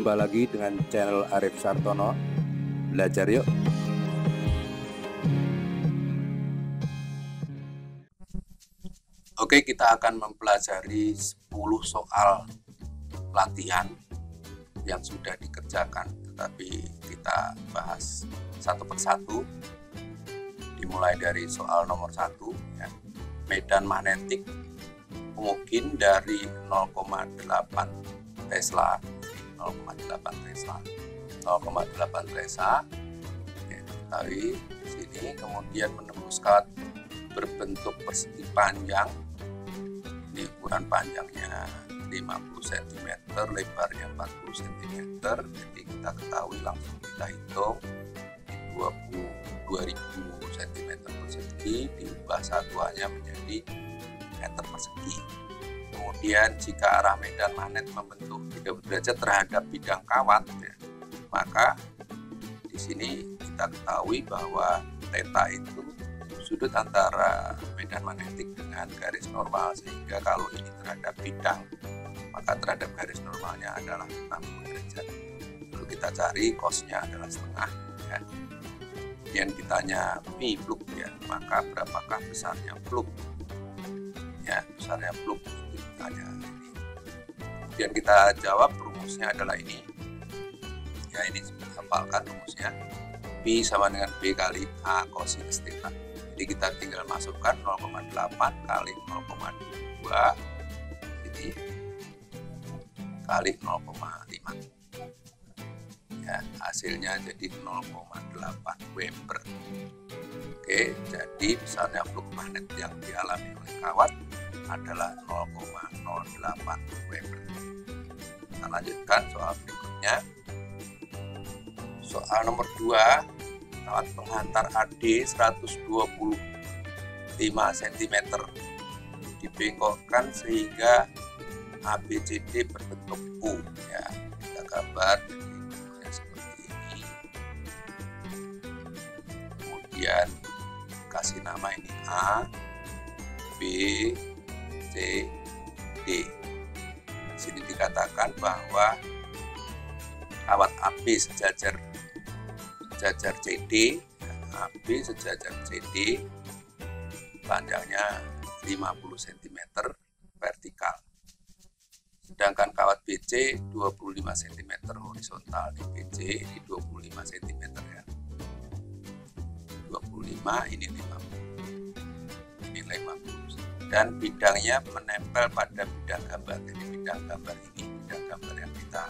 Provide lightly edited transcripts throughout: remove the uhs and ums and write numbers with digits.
Jumpa lagi dengan channel Arif Sartono. Belajar yuk. Oke, kita akan mempelajari 10 soal latihan yang sudah dikerjakan, tetapi kita bahas satu persatu. Dimulai dari soal nomor 1, ya. Medan magnetik mungkin dari 0,8 Tesla. 0,8 Tesla diketahui di sini, kemudian menembus kawat berbentuk persegi panjang. Ini ukuran panjangnya 50 cm, lebarnya 40 cm. Jadi kita ketahui, langsung kita hitung 20.000 cm persegi, diubah satuannya menjadi meter persegi. Kemudian jika arah medan magnet membentuk 30 derajat terhadap bidang kawat, ya, maka di sini kita ketahui bahwa theta itu sudut antara medan magnetik dengan garis normal, sehingga kalau ini terhadap bidang, maka terhadap garis normalnya adalah 60 derajat. Lalu kita cari cosnya adalah setengah, ya. Kemudian ditanya pi fluk, ya, maka berapakah besarnya fluk? Ya, besarnya fluk itu ditanya ini. Kemudian kita jawab, rumusnya adalah ini. Ya, ini hafalkan rumusnya. Pi sama dengan B kali A cosinus theta. Jadi kita tinggal masukkan 0,8 kali 0,2 jadi kali 0,5. Ya, hasilnya jadi 0,8 Weber. Oke, jadi besarnya fluk magnet yang dialami oleh kawat adalah 0,08 Weber. Kita lanjutkan soal berikutnya. Soal nomor 2, kawat penghantar AD 125 cm dibengkokkan sehingga ABCD berbentuk U. Ya, kita gambar jadi seperti ini. Kemudian kasih nama ini A, B, C, D. Di sini dikatakan bahwa kawat AB sejajar CD, AB sejajar CD, panjangnya 50 cm vertikal. Sedangkan kawat BC 25 cm horizontal. Di BC ini 25 cm, ya. 25, ini 50. Ini 50. Dan bidangnya menempel pada bidang gambar. Jadi bidang gambar ini, bidang gambar yang kita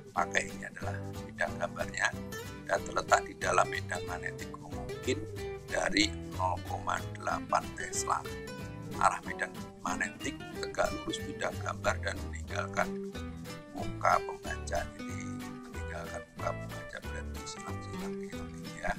pakai ini adalah bidang gambarnya, dan terletak di dalam medan magnetik mungkin dari 0,8 Tesla. Arah medan magnetik tegak lurus bidang gambar dan meninggalkan muka pembaca. Jadi meninggalkan muka pembaca berarti silang-silang ini, ya.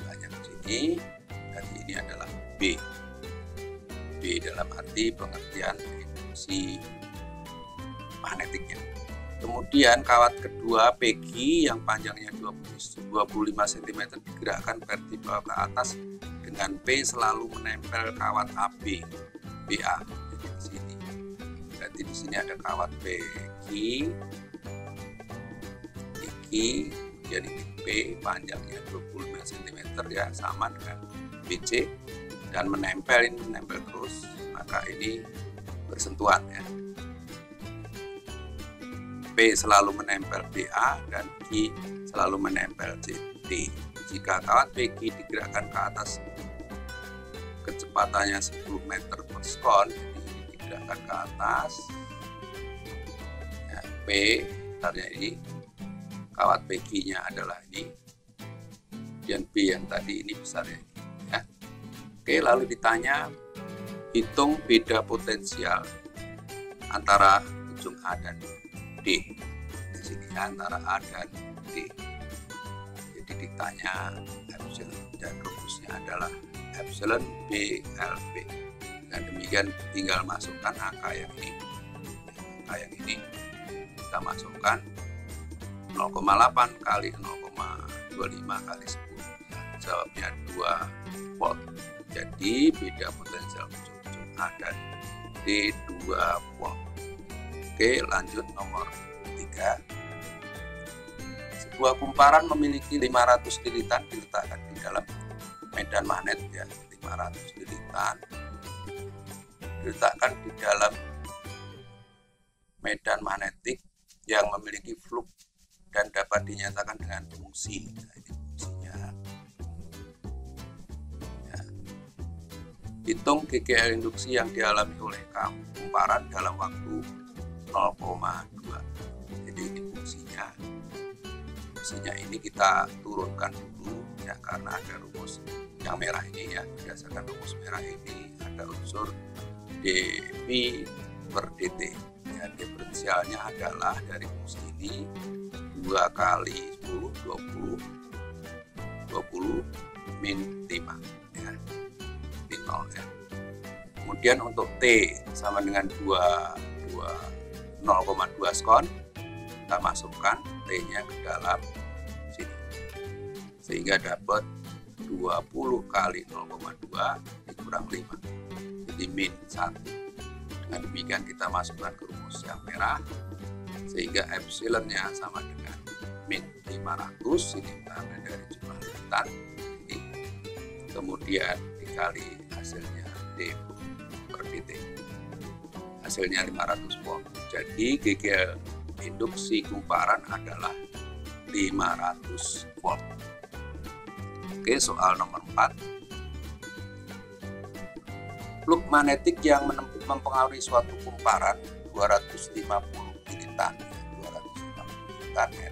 Banyak di sini. Dan ini adalah B. B dalam arti pengertian induksi magnetiknya. Kemudian kawat kedua PG yang panjangnya 25 cm digerakkan vertikal ke atas dengan P selalu menempel kawat AB BA. Jadi di sini. Berarti di sini ada kawat PG, kemudian ini P panjangnya 25 cm, ya, sama dengan BC, dan menempel terus, maka ini bersentuhan, ya. P selalu menempel BA dan Q selalu menempel CD. Jika kawat PG digerakkan ke atas kecepatannya 10 meter per sekon, jadi digerakkan ke atas, ya, P besarnya ini, kawat PG-nya adalah ini, dan B yang tadi ini besarnya ini, ya. Oke, lalu ditanya hitung beda potensial antara ujung A dan D. Di sini antara A dan D. Jadi ditanya epsilon, dan rumusnya adalah epsilon BLB. Dan demikian tinggal masukkan angka yang ini. Angka yang ini kita masukkan 0,8 kali 0,25 kali 10. Jawabnya 2 volt. Jadi beda potensial ujung A dan D 2 volt. Oke, lanjut nomor 3. Sebuah kumparan memiliki 500 lilitan diletakkan di dalam medan magnet ya, 500 lilitan diletakkan di dalam medan magnetik yang memiliki flux dan dapat dinyatakan dengan fungsi. Nah, ini fungsinya. Ya. Hitung GGL induksi yang dialami oleh kumparan dalam waktu 0,2. Jadi ini fungsinya. Fungsinya ini kita turunkan dulu ya, karena ada rumus yang merah ini ya. Berdasarkan rumus merah ini ada unsur dV per dt ya, diferensialnya adalah dari fungsi ini 2 kali 10 20 min 5 ya, min 0 ya. Kemudian untuk T sama dengan 0,2 skon, kita masukkan T nya ke dalam sini sehingga dapat 20 kali 0,2 dikurang 5, jadi min 1. Dengan demikian kita masukkan ke rumus yang merah sehingga epsilonnya sama dengan min 500, ini kita ambil dari jumlah lilitan ini, kemudian dikali hasilnya D per dt, hasilnya 500 volt. Jadi GGL induksi kumparan adalah 500 volt. Oke, soal nomor 4. Flux magnetik yang mempengaruhi suatu kumparan 250 lilitan, 250 lilitan ya,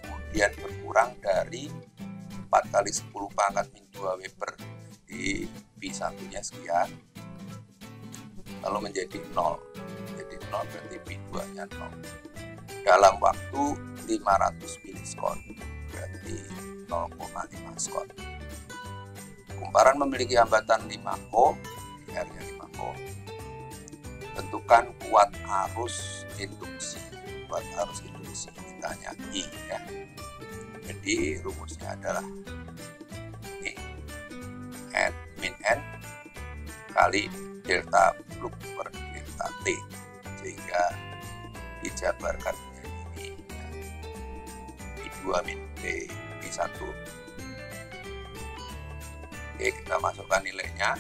kemudian berkurang dari 4 kali 10 pangkat min 2 Weber di P1 nya sekian, lalu menjadi 0, jadi 0 berarti P2 nya 0 dalam waktu 500 miliskon, berarti 0,5 skon. Kumparan memiliki hambatan 5 ohm, R-nya 5 ohm. Tentukan kuat arus induksi. Kuat arus induksi ditanya I ya. Jadi rumusnya adalah ini N min N kali delta flux per delta T, sehingga dijabarkan menjadi ini ya. I2 min P I1. Oke, kita masukkan nilainya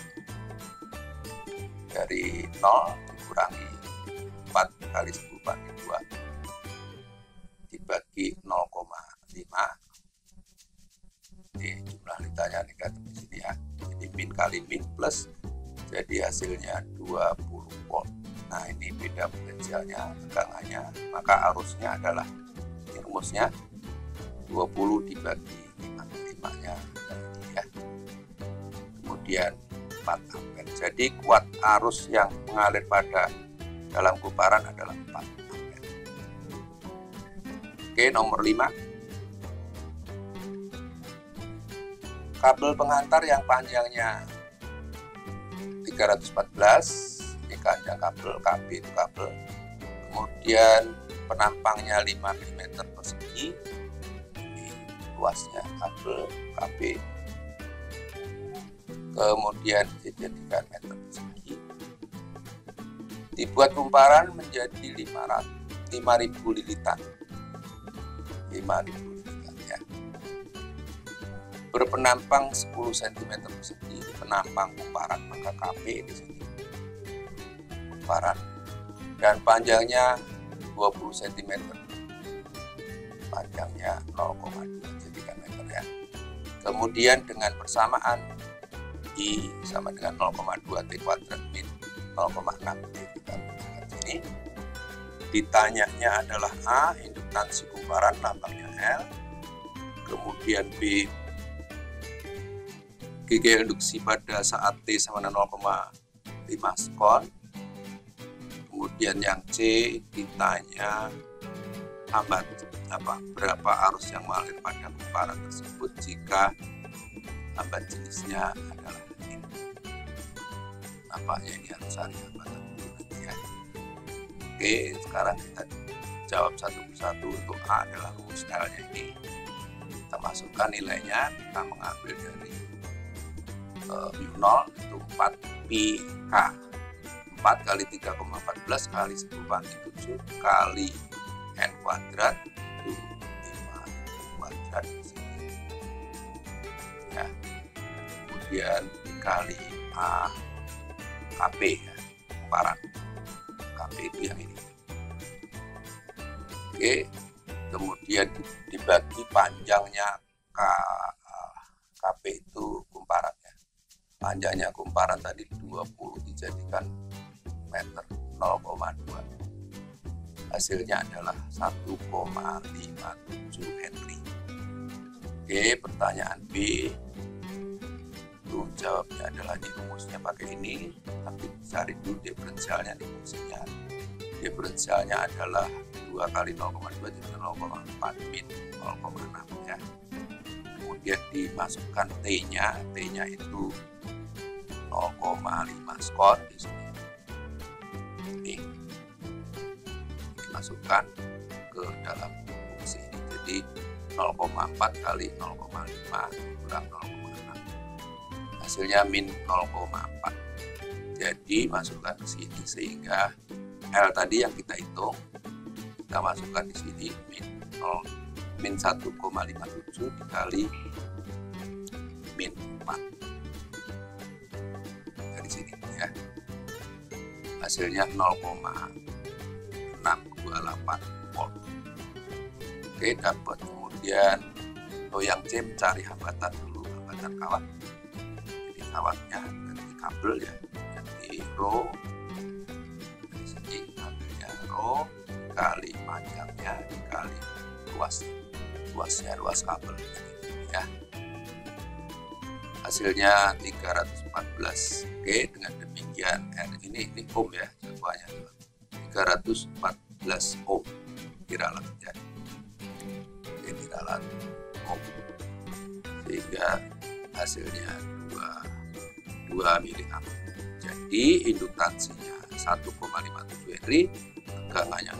dari 0 dikurangi 4 kali 10 banding 2 dibagi 0,5. Ini jumlah lilitannya negatif di sini ya. Jadi min kali min plus, jadi hasilnya 20 volt. Nah, ini beda potensialnya, tegangannya, maka arusnya adalah ini rumusnya 20 dibagi 5 nya ya. Kemudian 4 ampere. Jadi kuat arus yang mengalir pada dalam kumparan adalah 4 ampere. Oke, nomor 5. Kabel pengantar yang panjangnya 314, ini panjang kabel, KB itu kabel. Kemudian penampangnya 5 mm persegi. Ini luasnya kabel KB. Kemudian dijadikan meter persegi. Dibuat kumparan menjadi 5.000 lilitan. 5.000 lilitan ya. Berpenampang 10 cm persegi, penampang kumparan, maka KB di sini kumparan, dan panjangnya 20 cm, panjangnya 0,2 jadikan meter ya. Kemudian dengan persamaan I sama dengan 0,2 T kuadrat min 0,6 T, kita gunakan sini. Ditanyanya adalah A, induktansi kumparan lambangnya L, kemudian B, GGL induksi pada saat T sama dengan 0,5 skon. Kemudian yang C ditanya berapa arus yang mengalir pada kumparan tersebut jika hambat jenisnya adalah ini. Nampaknya ini harus cari hambatan dulu nanti ya. Oke, sekarang kita jawab satu persatu. Untuk A adalah rumus L-nya ini. Kita masukkan nilainya, kita mengambil dari mu0 itu 4 pi K. 4 kali 3,14 kali 10 banding 7 kali N kuadrat itu 5. cari di sini ya. Kemudian dikali A KP ya, kumparan KP itu yang ini. Oke, kemudian dibagi panjangnya KP itu kumparannya. Panjangnya kumparan tadi 20 dijadikan meter 0,2. Hasilnya adalah 1,57 Henry. Oke, pertanyaan B. Itu jawabnya adalah di rumusnya pakai ini, tapi cari dulu diferensialnya di fungsinya. Diferensialnya adalah 2 kali 0,2 jadi 0,4 min 0,6 ya. Kemudian dimasukkan T-nya itu 0,5 skot di sini. Ini dimasukkan ke dalam fungsi ini. Jadi 0,4 kali 0,5 kurang 0,6. Hasilnya min 0,4. Jadi masukkan ke sini sehingga L tadi yang kita hitung kita masukkan di sini min 1,57 dikali min 4 dari sini ya. Hasilnya 0,628 volt. Oke, dapat. Kemudian yang C mencari hambatan dulu, hambatan kawat. Jadi kawatnya ganti kabel ya, ganti rho. Dari sini kabelnya rho kali panjangnya dikali luasnya ruas kabel ya. Hasilnya 314. Oke, dengan demikian ini ohm ya jatuhannya 314 ohm diralat ya. Oke, diralat ohm sehingga hasilnya 2 mA. Jadi induktansinya 1,57 Henry, tegangannya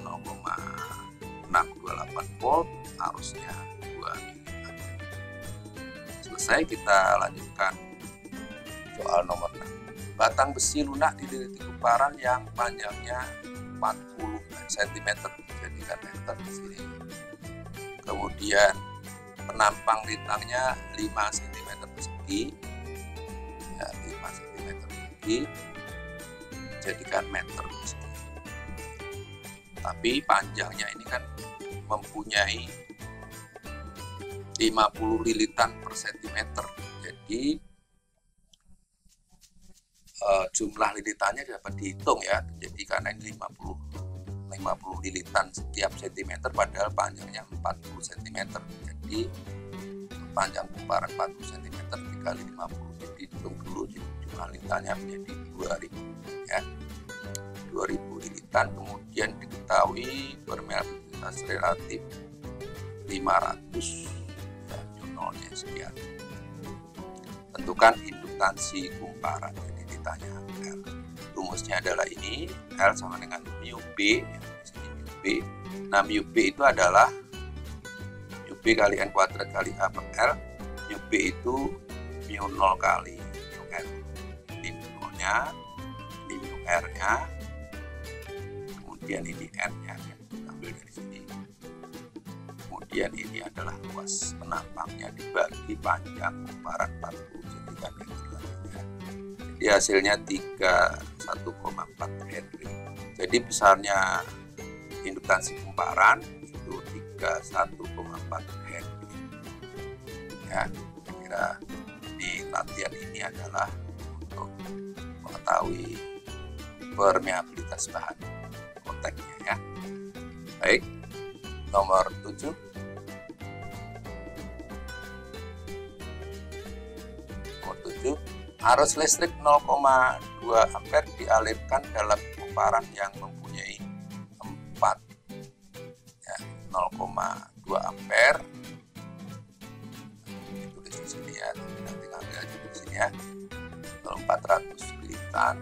0,628 volt, arusnya 2 mA. Selesai, kita lanjutkan soal nomor 6. Batang besi lunak dililit kumparan yang panjangnya 40 cm, jadikan meter di sini. Kemudian penampang lintangnya 5 cm persegi, ya 5 cm persegi, jadikan meter persegi. Tapi panjangnya ini kan mempunyai 50 lilitan per sentimeter. Jadi jumlah lilitannya dapat dihitung ya. Jadi karena ini 50 lilitan setiap sentimeter padahal panjangnya 40 cm. Jadi panjang kumparan 40 cm dikali 50. Jadi hitung dulu jumlah lilitannya menjadi 2000 ya. 2000 lilitan. Kemudian diketahui permeabilitas relatif 500 ya, nolnya sekian. Tentukan induktansi kumparan. Jadi ditanya L. Rumusnya adalah ini, L sama dengan mu B, mu B. Nah, mu B itu adalah mu B kali N kuadrat kali A per L. Mu B itu mu 0 kali mu R. Ini mu 0-nya, ini mu R-nya, kemudian ini N-nya, ya. Ambil dari sini. Kemudian ini adalah luas penampangnya dibagi panjang kumparan 40 jadikan meter lagi ya. Jadi hasilnya 31,4 Henry. Jadi besarnya induktansi kumparan itu 31,4 Henry. Ya, saya kira di latihan ini adalah untuk mengetahui permeabilitas bahan kontaknya ya. Baik, nomor 7. Arus listrik 0,2 ampere dialirkan dalam kumparan yang mempunyai 4 ya, 0,2 ampere. Ditulis di sini ya, nanti ngambil aja di sini ya. 400 lilitan.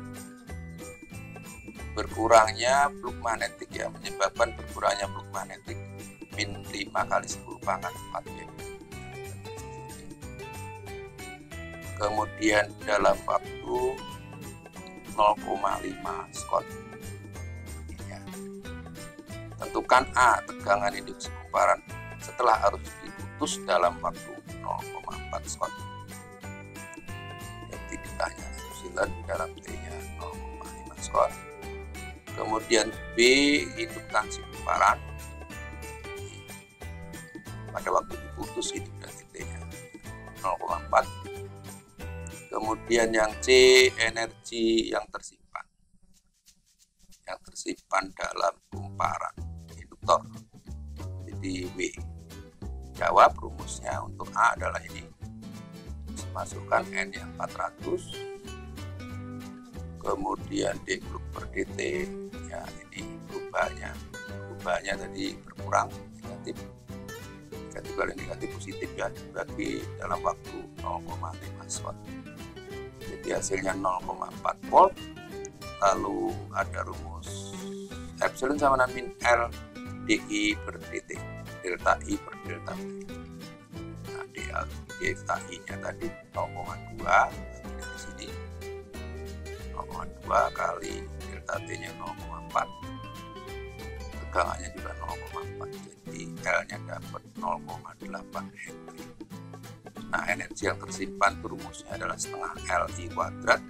Berkurangnya flux magnetik ya, menyebabkan berkurangnya flux magnetik min 5 kali 10 pangkat 4 ya. Kemudian dalam waktu 0,5 skot ya. Tentukan A, tegangan induksi kumparan setelah arus diputar putus dalam waktu 0,4 sekon. Jadi ditanya epsilon dalam T-nya 0,5 sekon. Kemudian B induktansi kumparan pada waktu diputus, ini berarti T-nya 0,4. Kemudian yang C energi yang tersimpan dalam kumparan induktor, jadi W. Jawab rumusnya untuk A adalah ini, masukkan N yang 400, kemudian D grup per dt, ya ini perubahannya tadi berkurang, negatif kali negatif positif ya, bagi dalam waktu 0,5 sekon. Jadi hasilnya 0,4 volt. Lalu ada rumus epsilon sama dengan min L dI per dt, delta I per delta T. Nah, delta I nya tadi 0,2, dari sini 0,2 kali delta T nya 0,4, tegangannya juga 0,4, jadi L nya dapat 0,8 Henry. Nah, energi yang tersimpan itu rumusnya adalah setengah LI kuadrat.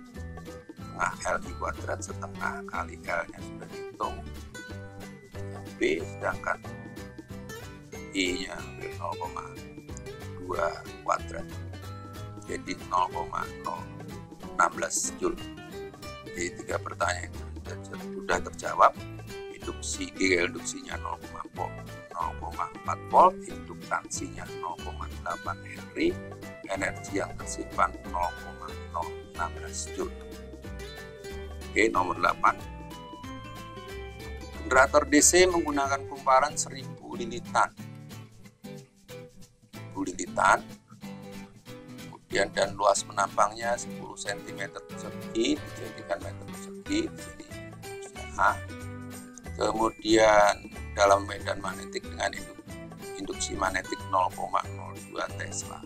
Setengah LI kuadrat setengah kali L nya sudah dihitung, B, sedangkan I nya 0,2 kuadrat, jadi 0,016 Joule. Jadi 3 pertanyaan itu sudah terjawab. Induksinya 0,4 volt, induktansinya 0,8 Henry, energi yang tersimpan 0,016 Joule. Oke, nomor 8. Generator DC menggunakan kumparan 1000 lilitan. Kemudian dan luas menampangnya 10 cm persegi, dijadikan meter persegi di sini. A. Kemudian dalam medan magnetik dengan induksi magnetik 0,02 Tesla.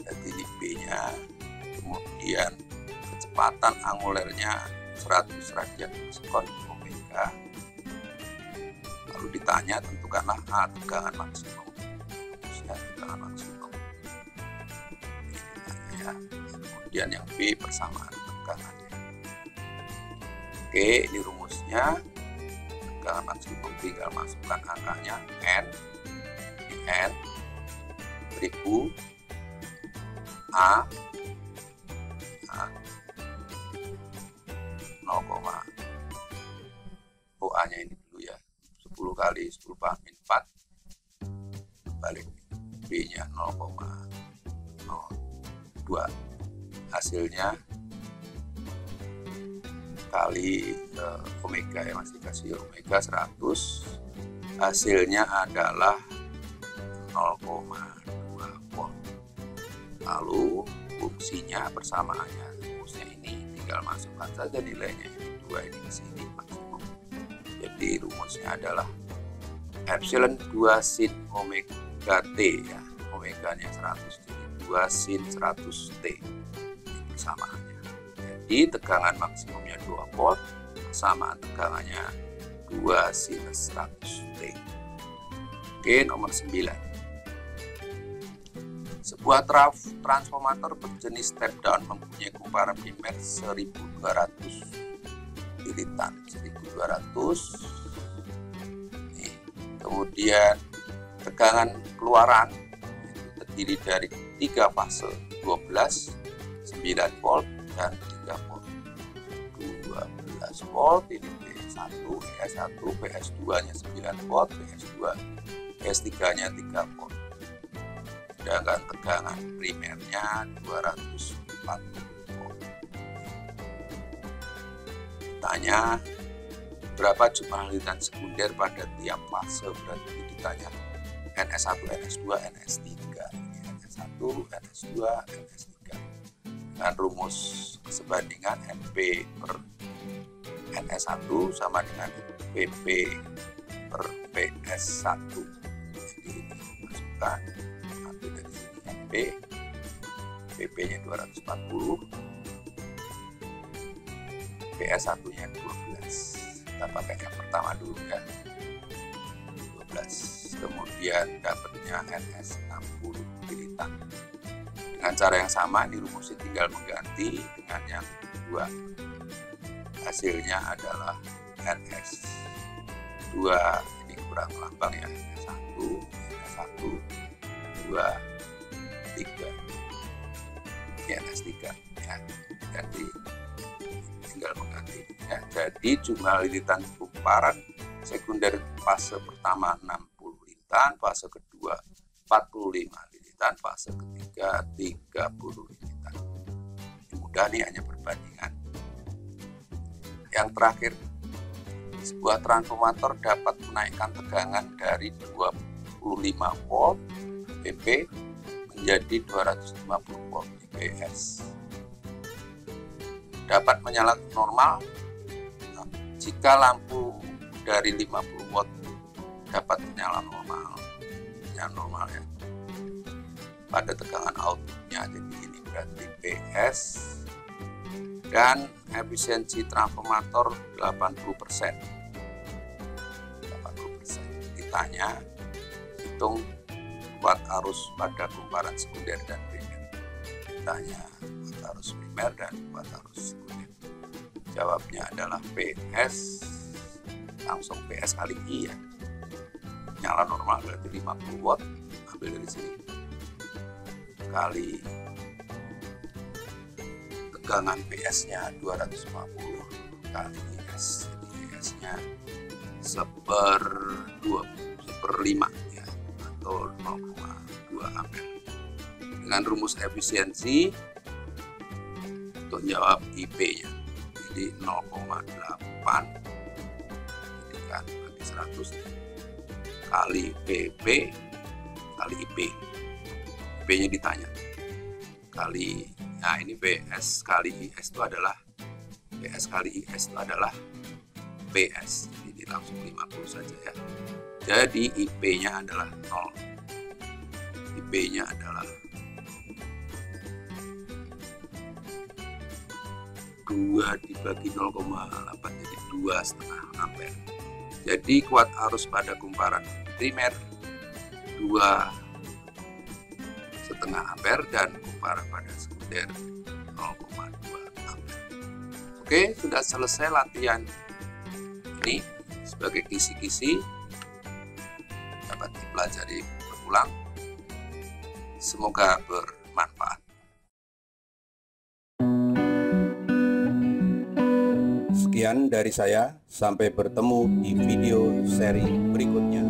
Jadi ini B-nya. Kemudian kecepatan angulernya 100 radian per sekon omega. Lalu ditanya tentukanlah A, tegangan maksimum. Tegangan maksimum. Ini ditanya ya. Kemudian yang B, persamaan tegangannya. Oke, ini rumusnya. Tegangan maksimum tinggal masukkan angkanya N, N 1000 A 0, OA nya ini dulu ya, 10 kali 10 pangkat 4 balik B nya 0,02, hasilnya kali omega ya, masih kasih omega 100, hasilnya adalah 0,2 volt. Lalu fungsinya persamaannya, rumusnya ini tinggal masukkan saja nilainya, ini 2 ini ke sini maksimum. Jadi rumusnya adalah epsilon 2 sin omega T ya, omega nya 100, jadi 2 sin 100 T ini persamaannya. Jadi tegangan maksimumnya 2 volt, persamaan tegangannya 2 sinus 100 T. Oke, nomor 9. Sebuah transformator berjenis step down mempunyai kumparan primer 1200 lilitan, 1200. Nih. Kemudian tegangan keluaran itu terdiri dari 3 fase, 12, 9 volt dan 3 volt. 12 volt ini PS1, PS1, PS2 nya 9 volt, PS2, PS3 nya 3 volt. Sedangkan tegangan primernya 240 volt. Tanya berapa jumlah lilitan sekunder pada tiap fase, berarti ditanya NS1, NS2, NS3. Ini NS1, NS2, NS3. Dengan rumus kesebandingan NP per NS1 sama dengan PP per PS1. Jadi ini masukkan, ambil dari sini NP, PP nya 240, PS1 nya 12. Kita pakai yang pertama dulu ya, kemudian dapatnya NS 60 lilitan. Dengan cara yang sama dirumuskan, tinggal mengganti dengan yang kedua. Hasilnya adalah NS 2, ini kurang lambang ya, NS 1, NS 1, 2, 3, ini NS 3 ya. Jadi tinggal mengganti ya. Jadi jumlah lilitan kumparan sekunder fase pertama 60 lilitan, fase kedua 45 lilitan, fase ketiga 30 lilitan. Ini mudah nih, hanya perbandingan. Yang terakhir, sebuah transformator dapat menaikkan tegangan dari 25 volt PP menjadi 250 volt IPS. Dapat menyala normal jika lampu dari 50 watt dapat menyala normal ya, pada tegangan outputnya. Jadi ini berarti PS, dan efisiensi transformator 80%. Ditanya hitung kuat arus pada kumparan sekunder dan primer. Ditanya kuat arus primer dan kuat arus sekunder. Jawabnya adalah PS, langsung PS kali I ya. Nyala normal berarti 50 watt, ambil dari sini, kali tegangan PS-nya 250 kali IS. Jadi IS-nya 1/5 ya, atau 0,2 ampere. Dengan rumus efisiensi untuk jawab IP-nya, jadi 0,8 kan bagi 100 kali PP kali IP. IP-nya ditanya kali, nah ini PS kali IS itu adalah PS kali IS itu adalah PS, jadi langsung 50 saja ya. Jadi IP-nya adalah 0. IP-nya adalah 2 dibagi 0,8, jadi 2,5 ampere. Jadi kuat arus pada kumparan primer 2,5 ampere dan kumparan pada sekunder 0,2 ampere. Oke, sudah selesai latihan ini. Sebagai kisi-kisi dapat dipelajari berulang. Semoga bermanfaat. Sekian dari saya, sampai bertemu di video seri berikutnya.